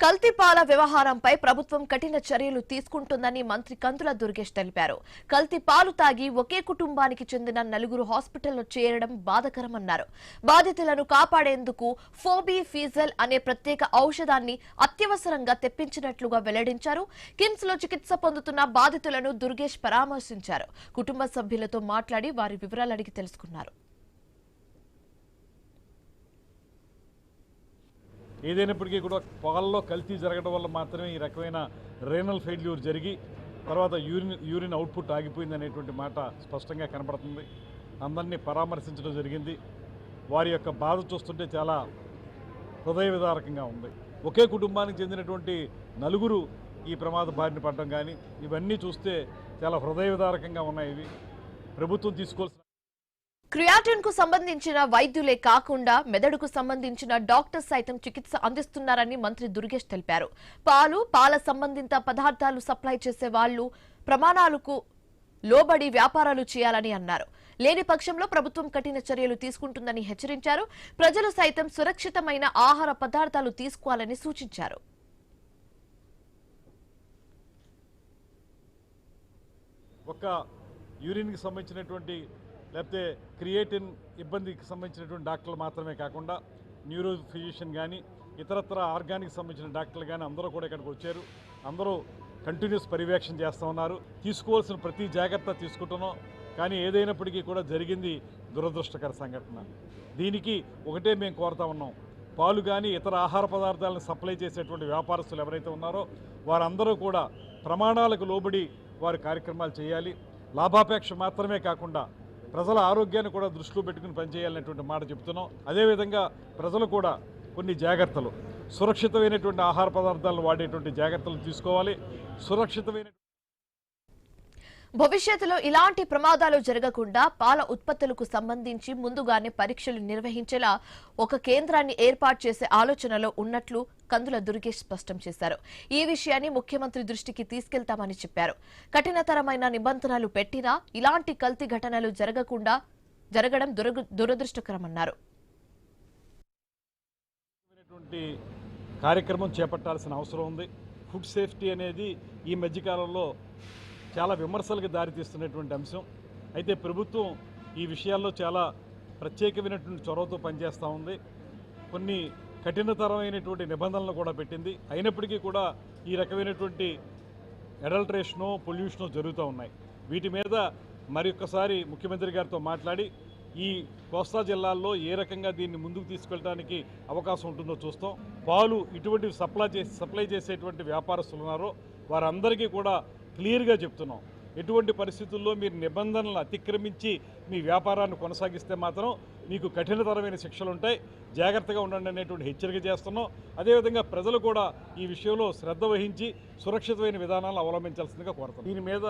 కల్తీ పాల వ్యవహారంపై ప్రభుత్వం కఠిన చర్యలు తీసుకుంటుందని మంత్రి కందుల దుర్గేష్ తెలిపారు. కల్తీ పాలు తాగి ఒకే కుటుంబానికి చెందిన 4 హాస్పిటల్లో చేరడం బాధాకరమన్నారు. బాధితులను కాపాడేందుకు ఫోబిఫిజల్ అనే ప్రత్యేక ఔషధాన్ని అత్యవసరంగా తెప్పించినట్లుగా వెల్లడించారు. కిమ్స్ లో చికిత్స పొందుతున్న బాధితులను దుర్గేష్ పరామర్శించారు. కుటుంబ సభ్యులతో మాట్లాడి వారి వివరాలు అడిగి తెలుసుకున్నారు. ఏదైనప్పటికీ కూడా పాలలో కల్తీ జరగడం వల్ల మాత్రమే ఈ రకమైన రేనల్ ఫెయిల్యూర్ జరిగి తర్వాత యూరిన్ అవుట్పుట్ ఆగిపోయింది అనేటువంటి మాట స్పష్టంగా కనబడుతుంది. అందరినీ పరామర్శించడం జరిగింది. వారి యొక్క బాధ చూస్తుంటే చాలా హృదయ విదారకంగా ఉంది. ఒకే కుటుంబానికి చెందినటువంటి 4 ఈ ప్రమాద బారిన పడడం కానీ ఇవన్నీ చూస్తే చాలా హృదయ విదారకంగా ఉన్నాయి. ఇవి ప్రభుత్వం తీసుకోవాల్సిన క్రియాటిన్ కు సంబంధించిన వైద్యులే కాకుండా మెదడుకు సంబంధించిన డాక్టర్స్ సైతం చికిత్స అందిస్తున్నారని మంత్రి దుర్గేష్ తెలిపారు. పాల సంబంధిత పదార్థాలు సప్లై చేసే వాళ్లు ప్రమాణాలకు లోబడి వ్యాపారాలు చేయాలని అన్నారు. లేని పక్షంలో ప్రభుత్వం కఠిన చర్యలు తీసుకుంటుందని హెచ్చరించారు. ప్రజలు సైతం సురక్షితమైన ఆహార పదార్థాలు తీసుకోవాలని సూచించారు. ఒక యూరిన్కి సంబంధించినటువంటి లేకపోతే క్రియేటిన్ ఇబ్బందికి సంబంధించినటువంటి డాక్టర్లు మాత్రమే కాకుండా న్యూరో ఫిజిషియన్ కానీ ఇతరత్ర ఆర్గానిక్ సంబంధించిన డాక్టర్లు కానీ అందరూ కూడా ఇక్కడికి వచ్చారు. అందరూ కంటిన్యూస్ పర్యవేక్షణ చేస్తూ ఉన్నారు. తీసుకోవాల్సిన ప్రతి జాగ్రత్త తీసుకుంటున్నాం. కానీ ఏదైనప్పటికీ కూడా జరిగింది దురదృష్టకర సంఘటన. దీనికి ఒకటే మేము కోరుతా ఉన్నాం, పాలు కానీ ఇతర ఆహార పదార్థాలను సప్లై చేసేటువంటి వ్యాపారస్తులు ఎవరైతే ఉన్నారో వారందరూ కూడా ప్రమాణాలకు లోబడి వారి కార్యక్రమాలు చేయాలి. లాభాపేక్ష మాత్రమే కాకుండా ప్రజల ఆరోగ్యాన్ని కూడా దృష్టిలో పెట్టుకుని పనిచేయాలనేటువంటి మాట చెప్తున్నాం. అదేవిధంగా ప్రజలు కూడా కొన్ని జాగ్రత్తలు, సురక్షితమైనటువంటి ఆహార పదార్థాలను వాడేటువంటి జాగ్రత్తలు తీసుకోవాలి. సురక్షితమైన భవిష్యత్తులో ఇలాంటి ప్రమాదాలు జరగకుండా పాల ఉత్పత్తులకు సంబంధించి ముందుగానే పరీక్షలు నిర్వహించేలా ఒక కేంద్రాన్ని ఏర్పాటు చేసే ఆలోచనలో ఉన్నట్లు కందుల దుర్గేష్ స్పష్టం చేశారు. ఈ విషయాన్ని ముఖ్యమంత్రి దృష్టికి తీసుకెళ్తామని చెప్పారు. కఠినతరమైన నిబంధనలు పెట్టినా ఇలాంటి కల్తీ ఘటనలు జరగడం దురదృష్టకరమన్నారు. కార్యక్రమం చేపట్టాల్సిన అవసరం ఉంది. ఫుడ్ సేఫ్టీ అనేది ఈ మధ్యకాలంలో చాలా విమర్శలకు దారితీస్తున్నటువంటి అంశం. అయితే ప్రభుత్వం ఈ విషయాల్లో చాలా ప్రత్యేకమైనటువంటి చొరవతో పనిచేస్తూ ఉంది. కొన్ని కఠినతరమైనటువంటి నిబంధనలు కూడా పెట్టింది. అయినప్పటికీ కూడా ఈ రకమైనటువంటి అడల్ట్రేషను, పొల్యూషను జరుగుతూ ఉన్నాయి. వీటి మీద మరొకసారి ముఖ్యమంత్రి గారితో మాట్లాడి ఈ కోస్తా జిల్లాల్లో ఏ రకంగా దీన్ని ముందుకు తీసుకెళ్ళడానికి అవకాశం ఉంటుందో చూస్తాం. పాలు ఇటువంటి సప్లై చేసేటువంటి వ్యాపారస్తులు ఉన్నారో వారందరికీ కూడా క్లియర్గా చెప్తున్నాం, ఎటువంటి పరిస్థితుల్లో మీరు నిబంధనలను అతిక్రమించి మీ వ్యాపారాన్ని కొనసాగిస్తే మాత్రం మీకు కఠినతరమైన శిక్షలు ఉంటాయి, జాగ్రత్తగా ఉండండి అనేటువంటి హెచ్చరిక చేస్తున్నాం. అదేవిధంగా ప్రజలు కూడా ఈ విషయంలో శ్రద్ధ వహించి సురక్షితమైన విధానాలను అవలంబించాల్సిందిగా కోరుతున్నాం. దీని మీద